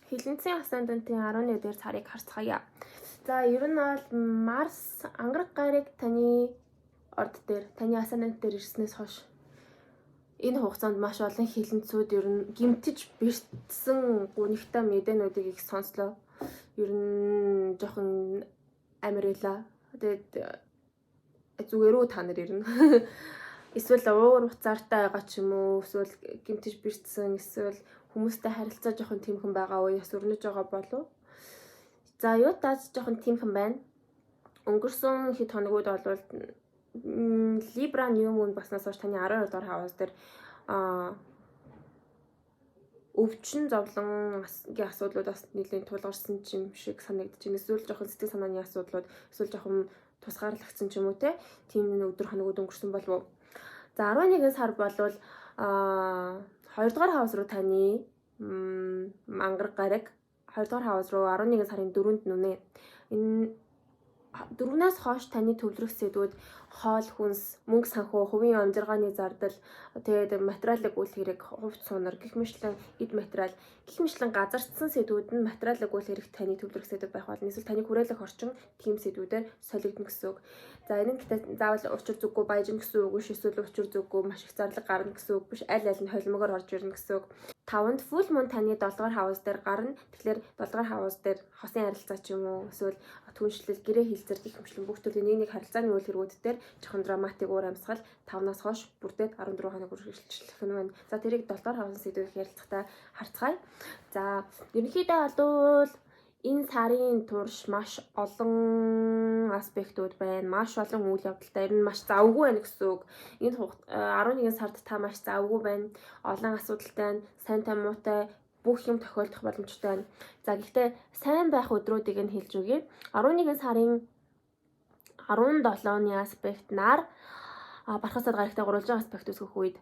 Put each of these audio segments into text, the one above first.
Хилэнцгийн асцендентийн 11 дээр сарыг харцгаая. За ер нь бол Марс ангараг гарыг таны орд дээр, таны асцендент дээр ирснээс хойш энэ хугацаанд маш олон хилэнцүүд ер нь гимтэж бэртсэн гунигтай мэдээнүүдийг их сонслоо. Ер нь жоохон амирла. Тэгээд зүгээрөө та нар ирнэ. Эсвэл уур уцаартай байгаа ч юм уу, эсвэл гимтэж бэртсэн, эсвэл хүмүүстэй харилцаа жоохон тиймхэн байгаа үеэс өрнөж байгаа болов. За юутаас жоохон тиймхэн байна. Өнгөрсөн хэд хоногуд бол Libra New Moon баснаас хойш таны 12 дугаар хаваас дээр өвчин зовлонгийн асуудлуудаас нэлийн тулгарсан юм шиг санагдаж байна. Эсвэл жоохон сэтгэл санааны асуудлууд, эсвэл жоохон тусгаарлагдсан ч юм уу те. Тийм өдөр хоногуд өнгөрсөн болов. За 11 сар болвол 2 дугаар хавас руу таны ангараг гараг 2 дугаар хавас руу 11 сарын 4-нд нүнэ. Энэ 4-наас хойш таны төвлөрөх сэдвүүд хоол хүнс, мөнгө санхүү, хувийн амжиргааны зардал, тэгээд материалын үйл хэрэг, хувьд сунар, гэх мэтлэн эд материал, гэх мэтлэн газардсан сэдвүүд нь материалын үйл хэрэг таны төвлөрөх сэдв байх болно. Эсвэл таны хүрээлэх орчин тийм сэдвүүдээр солигдно гэсэн үг. За энэ нь гэхдээ заавал учир зүггүй баяжна гэсэн үг биш, эсвэл учир зүггүй маш их зарлаг гарна гэсэн үг биш. Аль аль нь холимогоор орж ирнэ гэсэн үг. 5-нд full moon таны 7 дугаар хавас дээр гарна. Тэгэхээр 7 дугаар хавас дээр хосын харилцаа ч юм уу, эсвэл түншлэл, гэрээ хилцэр гэх мэтлэн бүх төрлийн нэг харилцааны үйл хэргүүд дээр жоохон драматик уур амьсгал 5-наас хойш бүрдээд 14 хоног үргэлжлэх нь байна. За тэрийг 7 дугаар хавсан сэдвээр ярилцахтаа харцгаая. За ерөнхийдөө бол энэ сарын турш маш олон аспектууд байна. Маш олон үйл явдалтай. Ер нь маш завгүй байна гэсэн үг. Энэ 11 сард та маш завгүй байна. Олон асуудалтай, сайн муутай бүх юм тохиолдох боломжтой байна. За гэхдээ сайн байх өдрүүдийг нь хэлж өгье. 11 сарын 17-ны аспект нар бархасад гарагтай гурвалжин аспект үүсгэх үед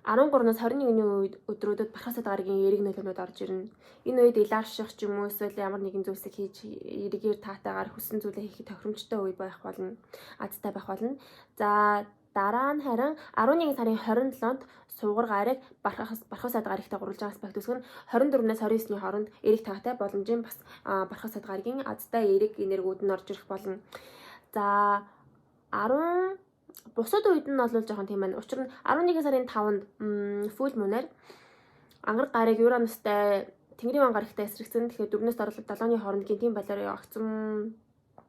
13-наас 21-ний үед өдрүүдэд бархасад гарагийн эерэг нөлөөнүүд орж ирнэ. Энэ үед илаарших ч юм уу эсвэл ямар нэгэн зүйлсийг хийж эргээр таатайгаар хүссэн зүйлээ хийхэд тохиромжтой үе байх болно. Азтай байх болно. За дараа нь харин 11 сарын 27-нд суугар гараг бархасад гарагтай гурвалжин аспект үүсгэн 24-нээс 29-ний хооронд эерэг таатай боломжийн бас бархасад гарагийн азтай эерэг энергиуд нь орж ирэх болно. За бусад үед нь бол жоохон тийм байна. Учир нь 11 сарын 5-нд full moon-аар ангараг гараг Уранустай Тэнгэрийн ван гарагтай эсрэгцэн. Тэгэхээр 4-өөс 7-ны хооронд гинтийн балиар огцом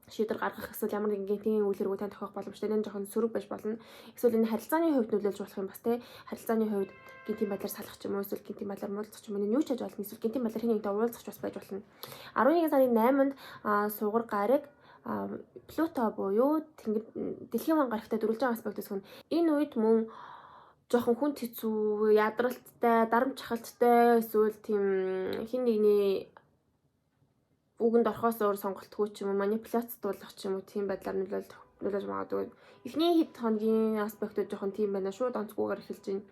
шийдвэр гаргах эсвэл ямар нэгэн гинтийн үйл хэргүүд тань тохиох боломжтой. Энэ жоохон сөрөг байж болно. Эсвэл энэ харилцааны хувьд нөлөөлж болох юм бас те. Харилцааны хувьд гинтийн балиар салах ч юм уу, эсвэл гинтийн балиар муулзах ч юм уу, юу ч хийж болно. Эсвэл гинтийн балиар хин нэгтэй уулзах ч бас байж болно. 11 сарын 8-нд суугар гараг Плуто буюу дэлхийн ван гарагтай дөрвөлжин аспект үүсгэн. Энэ үед мөн жоохон хүн хэцүү, ядралттай, дарамт чахалттай, эсвэл тийм хин нэгний үгэнд орохоос өөр сонголтгүй ч юм уу, манипуляцдуулах ч юм уу, тийм байдлаар нөлөөлж магадгүй. Эхний хэд хоногийн аспектууд жоохон тийм байна. Шууд онцгүйгээр эхэлж байна.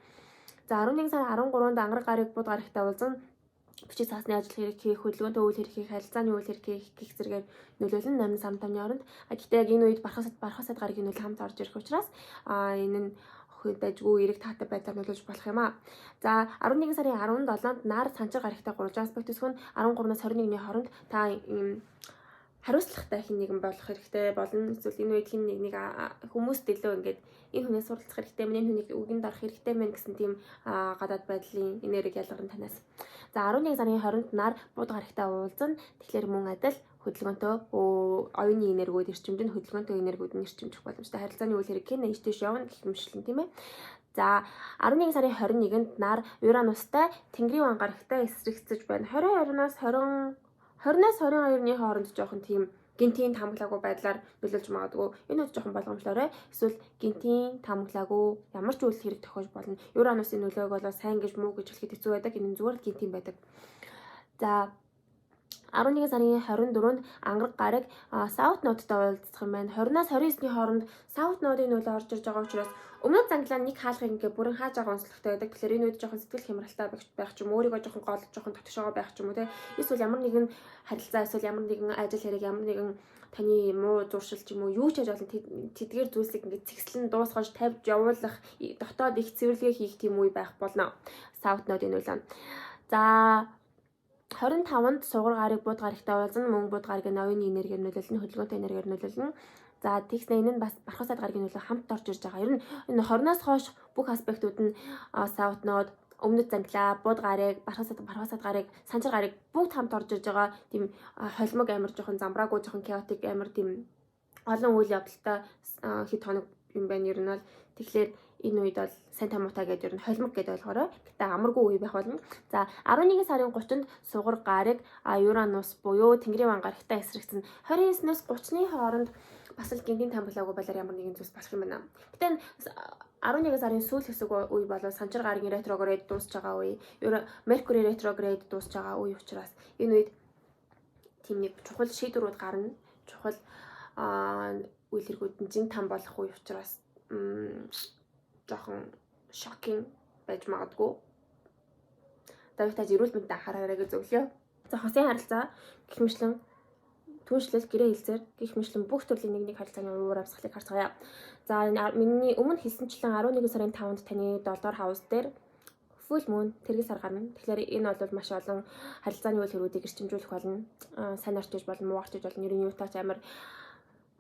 За 11 сарын 13-нд ангараг гараг бод гарагтай уулзсан бичиг цаасны ажил хэрэг хийх, хөдөлгөөнтэй үйл хэрэг хийх, харилцааны үйл хэрэг хийх гэх зэрэгээр нөлөөлнө 8 сарын 5-ны хооронд. Гэхдээ яг энэ үед бархасад гарагийн нөлөө хамт орж ирэх учраас энэ нь дайжгүй эрэг таатай байдлаар нөлөөлж болох юм аа. За 11 сарын 17-нд нар санчир гарагтай гурвалжин аспект үүсгэн 13-наас 21-ний хооронд та хариуцлагатай хин нэгэн болох хэрэгтэй болно. Эсвэл энэ үед хин нэг хүмүүст илүү ингээд энэ хүнээс суралцах хэрэгтэй мэн, энэ хүнийг үгэнд орох хэрэгтэй мэн гэсэн тийм гадаад байдлын энерги ялгарна танаас. За 11 сарын 20-нд нар бод гарагтай уулзна. Тэгэхээр мөн адил хөдөлгөөнтэй оюуны энергиуд эрчимжинд хөдөлгөөнтэй энергиуд нь эрчимжих боломжтой. Харилцааны үйл хэрэг хэн ийш тийш явна гэх мэтлэн тийм ээ. За 11 сарын 21-нд нар Уранустай Тэнгэрийн ван гарагтай эсрэгцэж байна. 20-аас 22-ны хооронд жоохон тийм гинтийн таамаглаагүй байдлаар нөлөөлж магадгүй. Энэ үед жоохон болгоомжлоорой. Эсвэл гинтийн таамаглаагүй ямар ч үйл хэрэг тохиож болно. Уранусын нөлөөг бол сайн гэж муу гэж хэлэхэд хэцүү байдаг. Энэ зүгээр л гинтийн байдаг. За 11 сарын 24-нд ангараг гараг South Node-тай уулзах юм байна. 20-аас 29-ний хооронд South Node-ийн нөлөө орж ирж байгаа учраас өмнөд занглаа нэг хаалгыг ингээ бүрэн хааж байгаа онцлогтой байдаг. Тэгэхээр энэ үед жоохон сэтгэл хямралтай байх ч юм, өөрийгөө жоохон гол жоохон тогтшоогоо байх ч юм уу те. Эсвэл ямар нэгэн харилцаа, эсвэл ямар нэгэн ажил хэрэг, ямар нэгэн таны муу зуршил ч юм уу юу ч хийж болно. Тэдгээр зүйлсийг ингээ цэгцлэн дуусгаж тавьж явуулах, дотоод их цэвэрлэгээ хийх тийм үе байх болно. South Node-ийн нөлөө. За 25-нд сугар гарыг бууд гарагтай уулзна. Мөн бууд гарыг новын энергиэр нөлөөлнө, хөдөлгөөнтэй энергиэр нөлөөлнө. За тэгснэ энэ нь бас бархасаад гаргийн нөлөө хамт орж ирж байгаа. Ер нь энэ 20-оос хойш бүх аспектууд нь South Node, өмнөд зандлаа, бууд гарыг, бархасаад гарыг, санчир гарыг бүгд хамт орж ирж байгаа. Тийм холимог амар жоохон замбраагүй, жоохон chaotic амар тийм олон үйл явдалтай хэд хоног юм байна. Ер нь бол тэгэхээр энэ үед бол сайн тамуутай гэдэг ер нь холимог гэдэг ойлгоорой. Гэтэ амаргүй үе байх болно. За 11 сарын 30-нд сугар гарыг Uranus буюу Тэнгэрийн ван гарагтай эсрэгцэн 29-ноос 30-ны хооронд бас л гинтийн тамблаагүй байдлаар ямар нэгэн зүйлс болох юм байна. Гэтэ 11 сарын сүүл хэсэг үе бол санчир гарагийн ретроград дуусч байгаа үе. Mercury retrograde дуусч байгаа үе учраас энэ үед тийм нэг чухал шийдвэрүүд гарна. Чухал үйл хэргүүд нь жин там болох үе учраас жоохон шокинг байж магадгүй. Давитаж эрүүл мэндэд анхаараарай гэж зөвлөё. За хосын харилцаа гэх мэтлэн түншлэл гэрээ хэлцээр гэх мэтлэн бүх төрлийн нэг харилцааны уур амьсгалыг харцгаая. За миний өмнө хэлсэнчлэн 11 сарын 5-нд таны 7-р хаус дээр full moon тэрэг сар гарна. Тэгэхээр энэ бол маш олон харилцааны үйл хэргүүдийг эрчимжүүлэх болно. Сайн орчиж болно, муу орчиж болно. Ер нь юутаач амар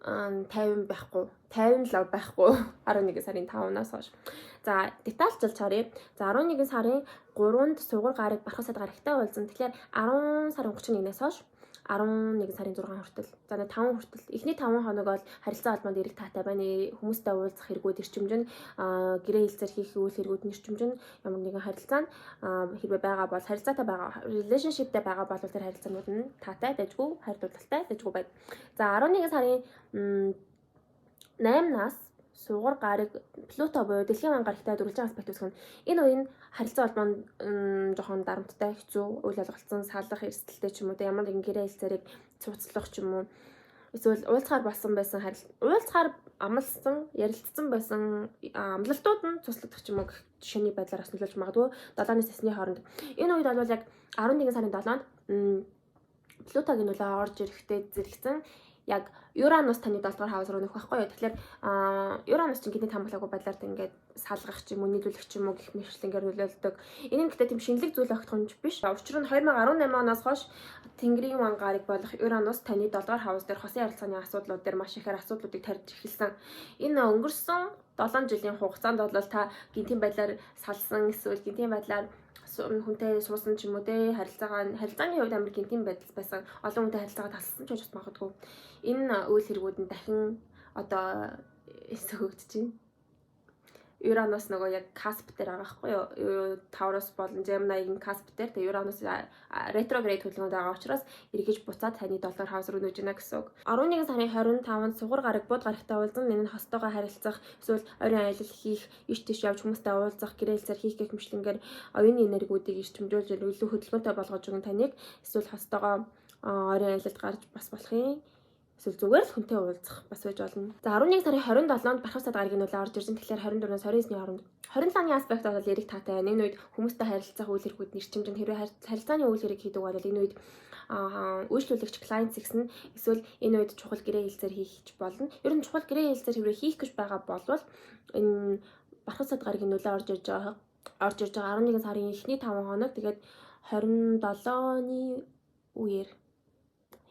50 байхгүй 50 лав байхгүй 11 сарын 5-наас хойш. За детальчилж харъя. За 11 сарын 3-нд сугар гарыг бархасаад гарагтай уулзсан. Тэгэхээр 10 сарын 31-ээс хойш 11 сарын 6 хүртэл. За 5 хүртэл. Эхний 5 хоног бол харилцаа холбоонд эрэг таатай байна. Хүмүүстэй уулзах хэрэгүүд эрчимжин, гэрээ хэлцээр хийх үйл хэрэгүүд нь эрчимжин, ямар нэгэн харилцаанд хэрвээ байгаа бол харилцаатай байгаа, relationshipтэй байгаа бол тэр харилцаанууд нь таатай, дайггүй, хайрлуулалтай, дайггүй байна. За 11 сарын 8-наас сугар гарыг Плуто буюу Дэлхийн ван гарагтай дүрлж байгаа аспект үүсгэн. Энэ үеийн харилцаа холбоонд жоохон дарамттай, хэцүү, үйл ялгалцсан, салах, эрсдэлтэй ч юм уу, ямар нэгэн гэрээ хэлцээрийг цуцлах ч юм уу. Эсвэл уулзахаар болсон байсан уулзахаар амлсан, ярилцсан байсан амлалтууд нь цуслагдах ч юм уу гэх жишээний байдлаар бас нөлөөлж магадгүй. 7-ны сесны хооронд. Энэ үед бол яг 11 сарын 7-нд Плутогийн нөлөө орж ирэхдээ зэрэгцэн яг Uranus таны 7-р хаус руу нөх байхгүй юу. Тэгэхээр Uranus чинь гинтийн тамгалаагүй байдлаар ингээд салгах ч юм уу, нийлүүлэх ч юм уу гэх мэтлэнгээр нөлөөлдөг. Энэ нь гэхдээ тийм шинэлэг зүйл огтхонч биш. Учир нь 2018 оноос хойш Тэнгэрийн ван гараг болох Uranus таны 7-р хаус дээр хосын харилцааны асуудлууд дээр маш ихээр асуудлуудыг тарьж эхэлсэн. Энэ өнгөрсөн 7 жилийн хугацаанд бол та гинтийн байдлаар салсан эсвэл гинтийн байдлаар хүнтэй суусан ч юм уу те харилцааны хувьд амар гинтийн байдал байсан. Олон хүнтэй харилцаагаа талсан ч гэж магадгүй. Энэ үйл хэргүүд нь дахин одоо эсгэгдэж байна. Uranus нөгөө яг cusp дээр байгаа байхгүй юу? Taurus болон Gemini-ийн cusp дээр тэгээ Uranus retrograde хөдөлгөөнд байгаа учраас эргэж буцаад таны 7-р хаус руу нүүж гинэ гэсэн үг. 11 сарын 25-нд сугар гараг бууд гарагтай уулзсан. Энэ нь хостойгоо харилцах, эсвэл ойрын аялал хийх, иш тийш явж хүмүүстэй уулзах, гэрээ хэлцээр хийх гэх мэтлэнгээр оюуны энергиүүдийг эрчимжүүлж илүү хөдөлгөөнтэй болгож өгөн таныг эсвэл хостойгоо ойрын аялалд гарч бас болох юм. Эсвэл зүгээр л хүнтэй уулзах бас байж болно. За 11 сарын 27-нд бархасаад гарагийн нөлөө орж ирсэн. Тэгэхээр 24-өөс 29-ны хооронд 27-ны аспект бол эрэг таатай байна. Энэ үед хүмүүстэй харилцах үйл хэргүүд нэрчимжинд хэрвээ харилцааны үйл хэрэг хийдэг бол энэ үед үйлчлүүлэгч client гэсэн эсвэл энэ үед чухал гэрээ хэлцээр хийх болно. Ер нь чухал гэрээ хэлцээр хэрвээ хийх гэж байгаа бол энэ бархасаад гарагийн нөлөө орж ирж байгаа 11 сарын эхний 5 хоног тэгээд 27-ны үеэр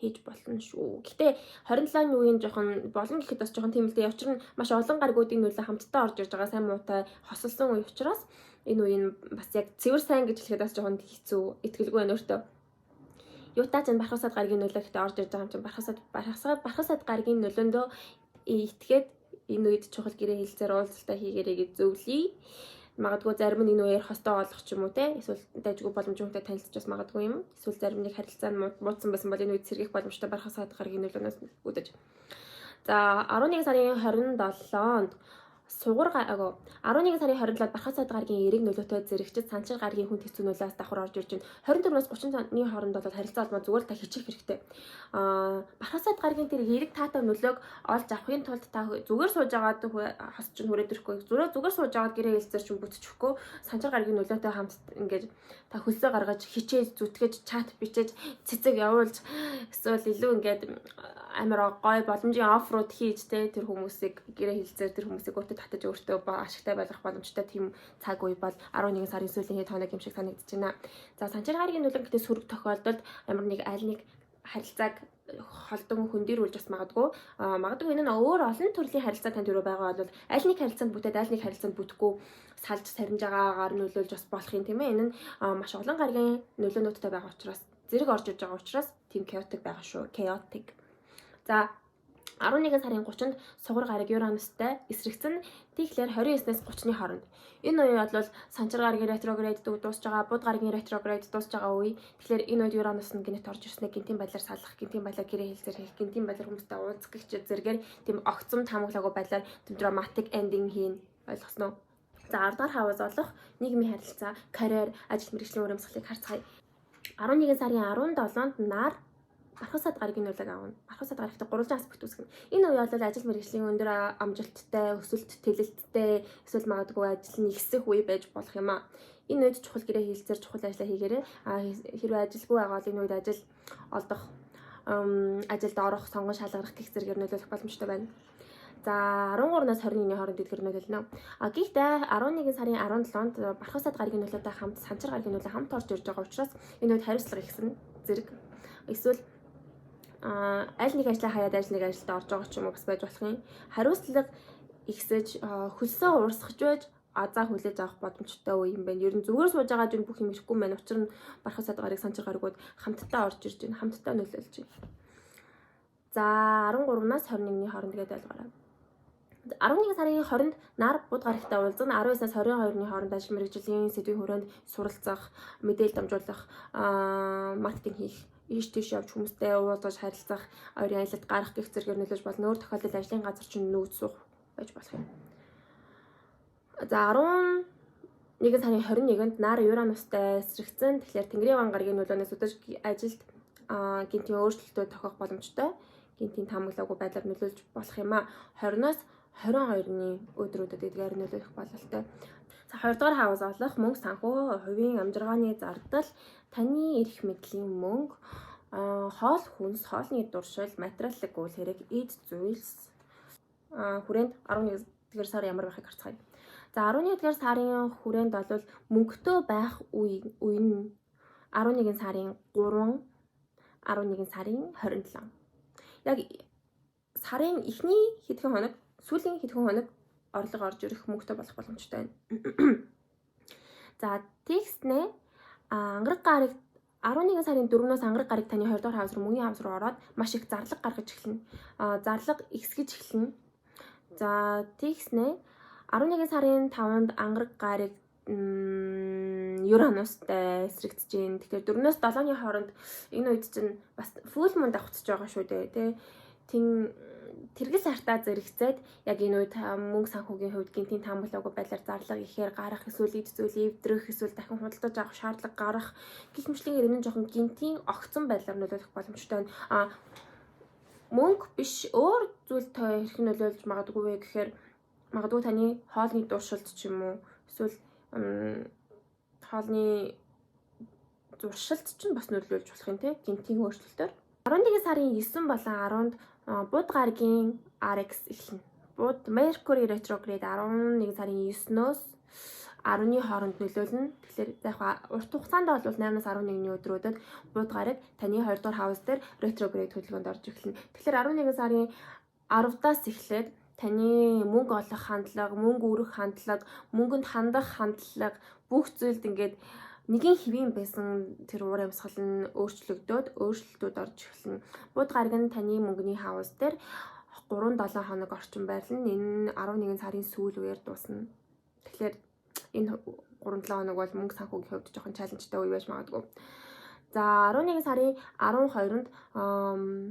хийж болно шүү. Гэтэ 27-ны үеийн жоохон болон гэхэд бас жоохон тийм л дээ. Учир нь маш олон гаригуудын нөлөө хамтдаа орж ирж байгаа сайн муутай хосолсон үе учраас энэ үеийн бас яг цэвэр сайн гэж хэлэхэд бас жоохон хэцүү, итгэлгүй байна өөртөө. Юутаа ч бархасаад гарагийн нөлөө ихтэй орж ирж байгаа юм чинь бархасаад гарагийн нөлөөндөө итгээд энэ үед чухал гэрээ хэлцээр уулзалтаа хийгээрэй гэж зөвлөе. Магадгүй зарим нь энэ үеэр хостой олох ч юм уу те эсвэл дайггүй боломжтой хүнтэй танилцж бас магадгүй юм. Эсвэл зарим нэг харилцаа нь муудсан байсан бол энэ үед сэргийх боломжтой бархасаад гарагийн нөлөөнөөс үүдэж. За 11 сарын 27-нд 11 сарын 27-нд бархасаад гарагийн эрэг нөлөөтэй зэрэгчд санчир гарагийн хүнд хэцүү нөлөөс давхар орж ирж байна. 24-өөс 30 сарын хооронд бол харилцаа холбоо зүгээр та хичих хэрэгтэй. Бархасаад гарагийн тэр эрэг таатай нөлөөг олж авахын тулд та зүгээр сууж агаад хос чинь хүрээд ирэхгүй. Зүгээр сууж агаад гэрээ хэлцээр чинь бүтчихгүй. Санчир гарагийн нөлөөтэй хамт ингээд та хөлсөө гаргаж хичээж зүтгэж чат бичиж цэцэг явуулж эсвэл илүү ингээд амар гой боломжийн оффроуд хийж те тэр хүмүүсийг гэрээ хэлцээр тэр хүмүүсийг өөртөө татаж өөртөө ашигтай байх боломжтой тийм цаг үе бол 11 сарын сүүлийн хэд хоног юм шиг санагдаж байна. За санчир гарагийн нөлөө гэдэг сөрөг тохиолдолд ямар нэг аль нэг харилцааг холдон хөндөрүүлж бас магадгүй. Магадгүй энэ нь өөр олон төрлийн харилцаа танд өрөө байгаа бол аль нэг харилцаанд бүтээд аль нэг харилцаанд бүтэхгүй салж сарниж байгаагаар нөлөөлж бас болох юм тийм ээ. Энэ нь маш олон гарагийн нөлөөнүүдтэй байгаа учраас зэрэг орж иж байгаа учраас тийм chaotic байгаа шүү. Chaotic. За 11 сарын 30-нд сугар гараг Uranusтай эсрэгцэн тэгэхээр 29-ээс 30-ны хооронд. Энэ үе бол санчир гарагийн ретроград дуусж байгаа, буд гарагийн ретроград дуусж байгаа үе. Тэгэхээр энэ үед Uranus нь гинт орж ирснээр гинтийн байдлаар салах, гинтийн байдлаар гэрээ хэлцээр хийх, гинтийн байдлаар хүмүүстэй уулзах гэх зэрэгээр тийм огцом таамаглаагүй байдлаар тийм dramatic ending хийн. Ойлгосноо? За 10 дахь хаваас олох нийгмийн харилцаа, карьер, ажил мэргэжлийн урамсгалыг харцгаая. 11 сарын 17-нд нар Мархасад гарагийн нөлөөг авна. Мархасад гарагт 3 аспект үүсгэнэ. Энэ үе бол ажил мэргэжлийн өндөр амжилттай, өсөлт тэлэлттэй, эсвэл магадгүй ажил нь ихсэх үе байж болох юм аа. Энэ үед чухал гэрээ хийлцээр чухал ажлаа хийгээрэй. Хэрвээ ажилгүй байгаа бол энэ үед ажил олдох, ажилд орох, сонгон шалгарах гэх зэрэгээр нөлөөлөх боломжтой байна. За 13-наас 21-ний хооронд эдгээр нөлөөлнө. Гэхдээ 11 сарын 17-нд Мархасад гарагийн нөлөөтэй хамт санчир гарагийн нөлөө хамт орж ирж байгаа учраас энэ үед хариуцлага ихсэн зэрэг эсвэл аль нэг ажлаа хаяад аль нэг ажилд орж байгаа ч юм уу бас байж болох юм. Хариуцлага ихсэж хөлсөө уурсгаж байж азаа хүлээж авах боломжтой үе юм байна. Ер нь зүгээр сууж байгаа зүйл бүх юм ирэхгүй байна. Учир нь Мархасад гараг санчир гарагууд хамтдаа орж ирж байна. Хамтдаа нөлөөлж байна. За 13-наас 21-ний хооронд гэдэг ойлгоорой. 11 сарын 20-нд нар буд гарагтай уулзна. 19-аас 22-ны хооронд ажил мэргэжлийн сэдвийн хүрээнд суралцах, мэдээлэл дамжуулах, маркетинг хийх, ийш тийш явж хүмүүстэй уулзаж харилцах, ойрын аялалд гарах гэх зэргээр нөлөөж болно. Өөр тохиолдолд ажлын газар чинь нүүц суух байж болох юм. За 11 сарын 21-нд нар Uranusтай эсрэгцэн. Тэгэхээр Тэнгэрийн ван гарагийн нөлөөнөөс өдөж ажилд гинтийн өөрчлөлтүүд тохиох боломжтой. Гинтийн таамаглаагүй байдлаар нөлөөлж болох юм а. 20-оос 22-ны өдрүүдэд эдгээр нөлөөлөх бололтой. За 2 дугаар хаваас олох мөнгө санхүү, хувийн амжиргааны зардал, таны эрх мэдлийн мөнгө, хоол хүнс, хоолны дуршил, материаллык үйл хэрэг, эд зүйлс хүрээнд 11-р сар ямар байхыг харцгаая. За 11-р сарын хүрээнд бол мөнгөтэй байх үе нь 11 сарын 3, 11 сарын 27. Яг сарын эхний хэдхэн хоног, сүүлийн хэдхэн хоног орлого орж ирэх мөнгөтэй болох боломжтой байна. За текст нэ ангараг гараг 11 сарын 4-өөс ангараг гараг таны 20 дугаар хавс руу мөнгөний хавс руу ороод маш их зарлага гаргаж эхэлнэ. Зарлага ихсгэж эхэлнэ. За текст нэ 11 сарын 5-нд ангараг гараг Uranusтай эсрэгдэж байна. Тэгэхээр 4-өөс 7-ны хооронд энэ үед чинь бас full moon давхцаж байгаа шүү дээ. Тэргэл сартаа зэрэгцээд яг энэ үед мөнгө санхүүгийн хувьд гинтийн таамаглаагүй байдлаар зарлага ихээр гарах, эсвэл эд зүйл эвдрэх, эсвэл дахин худалдаж авах шаардлага гарах гэх мэтчлэгээр энэ нь жоохон гинтийн огцон байдлаар нөлөөлөх боломжтой байна. Мөнгө биш өөр зүйл хэрхэн нөлөөлж магадгүй вэ гэхээр магадгүй таны хоолны дуршилт ч юм уу, эсвэл хоолны зуршилт ч бас нөлөөлж болох юм те гинтийн өөрчлөлтөөр. 11 сарын 9 болон 10-нд буд гарагийн RX эхэлнэ. Буд Mercury retrograde 11 сарын 9-өөс 10-ны хооронд нөлөөлнө. Тэгэхээр яг урт хугацаанд бол 8-аас 11-ний өдрүүдэд буд гараг таны 2 дугаар хаус дээр retrograde хөдөлгөөнд орж эхэлнэ. Тэгэхээр 11 сарын 10-даас эхлээд таны мөнгө олох хандлага, мөнгө өрөх хандлага, мөнгөнд хандах хандлага бүх зүйлд ингээд нэгэн хэвийн байсан тэр уур амьсгал нь өөрчлөлтүүд орж эхэлнэ. Буд гараг нь таны мөнгөний хаус дээр 3-7 хоног орчим байрлана. Энэ 11 сарын сүүл үеэр дуусна. Тэгэхээр энэ 3-7 хоног бол мөнгө санхүүгийн хувьд жоохон чаленжтай үе байж магадгүй. За 11 сарын 12-нд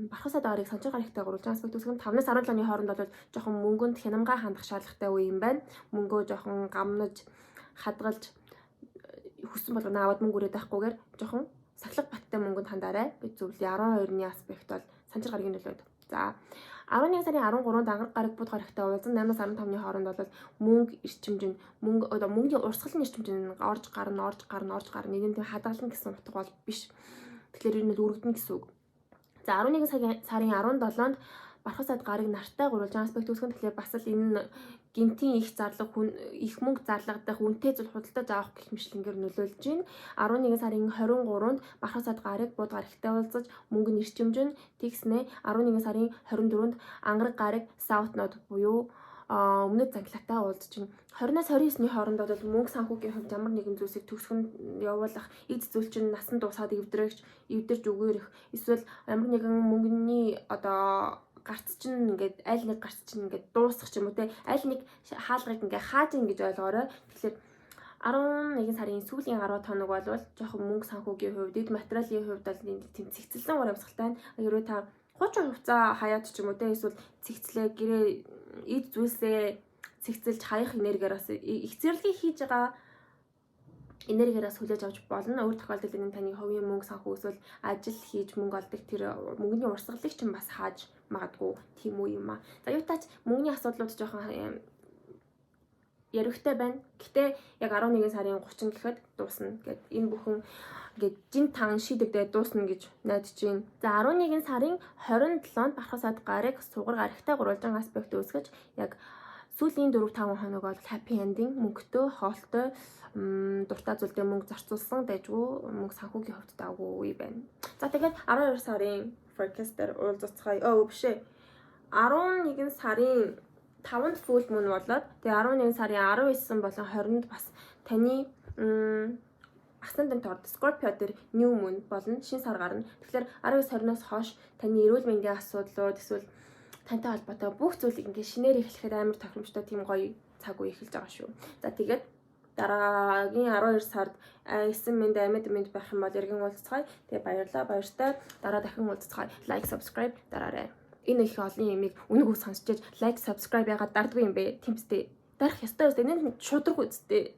Мархасад гарыг санчир гарагтай гурван аспект үүсгэн 5-аас 17-ны хооронд бол жоохон мөнгөнд хянамга хандах шаардлагатай үе юм байна. Мөнгөө жоохон гамнаж, хадгалж хүссэн болгоно аваад мөнгө өрөөд байхгүйгээр жоохон сахлах баттай мөнгөнд хандаарай. Би зөвлөе 12-ны аспект бол санчир гарагийн нөлөөд. За 11 сарын 13-нд ангараг гараг буд гарагтай уулзсан 8-аас 15-ны хооронд бол мөнгө эрчимжин, мөнгөний урсгалын эрчимжин орж гарна. Нэг нь тийм хадгална гэсэн утга бол биш. Тэгэхээр энэ нь өргөдөн гэсэн үг. За 11 сарын 17-нд Мархасад гараг нартай гурван аспект үүсгэн тэгэхээр бас л энэ гинтийн их мөнгө зарлагдах үнэтэй зүйл худалдаж авах гэх мэтлэнгээр нөлөөлж байна. 11 сарын 23-нд Бархасад гарыг бууд гарагтай уулзаж мөнгө нь эрчимжин тэгснэ 11 сарын 24-нд Ангараг гарыг South Node буюу өмнөд Зангалаатай уулзж байна. 20-аас 29-ний хооронд бол мөнгө санхүүгийн хувьд ямар нэгэн зүйлсийг төгсгөнд явуулах, эд зүйл чинь насан дуусаад эвдэрж өгөөрөх, эсвэл ямар нэгэн мөнгөний гарц чинь ингээд аль нэг гарц чинь ингээд дуусах ч юм уу те аль нэг хаалгыг ингээд хааж ин гэж ойлгоорой. Тэгэхээр 11 сарын сүүлийн 10 хоног бол жоохон мөнгө санхүүгийн хувьд, эд материалын хувьд бол тийм цэгцэлсэн ур амьсгалтай. Хэрвээ та хуучин хувцас хаяад ч юм уу те эсвэл цэгцлээ гэрээ эд зүйлсээ цэгцэлж хаях энергиараас их зэрлэгийг хийж байгаа энергиараас хүлээж авч болно. Өөр тохиолдолд энэ таны хувийн мөнгө санхүү эсвэл ажил хийж мөнгө олдог тэр мөнгөний урсгалыг ч бас хааж магадгүй тийм үү юм аа. За юутаач мөнгөний асуудлууд жоохон яригтай байна. Гэтэ яг 11 сарын 30 гэхэд дуусна гэд энэ бүхэн ингээд жин тан шийдэгдээ дуусна гэж найдаж байна. За 11 сарын 27-нд Бархасад гарыг сугар гарагтай гурвалжин аспект үүсгэж яг сүүлийн 4-5 хоног бол happy ending, мөнгөтэй, хоолтой, дуртай зүйлдээ мөнгө зарцуулсан дайжгүй мөнгө санхүүгийн хувьд даагүй байна. За тэгээд 12 сарын forecast-ээр уулзцгаая. Бишээ. 11 сарын 5-нд full moon болоод тэгээ 11 сарын 19 болон 20-нд бас таны Ascendant орд Scorpio дээр new moon болон шин сар гарна. Тэгэхээр 19-20-оос хойш таны эрүүл мэндийн асуудлууд эсвэл тантай холбоотой бүх зүйлийг ингээд шинээр эхлэхэд амар тохиромжтой тийм гоё цаг үе эхэлж байгаа шүү. За тэгээд дараагийн 12 сард 9 мэнд амьд байх юм бол эргэн уулзцгаая. Тэгээ баярлалаа. Баяртай. Дараа дахин уулзцгаая. Like, subscribe дараарай. Энэ их олон юмыг үнэгүй сонсчиж like, subscribe ягаад дардгүй юм бэ? Тэмцтэй. Дарах ёстой үстэй. Энэ шудраг үстэй.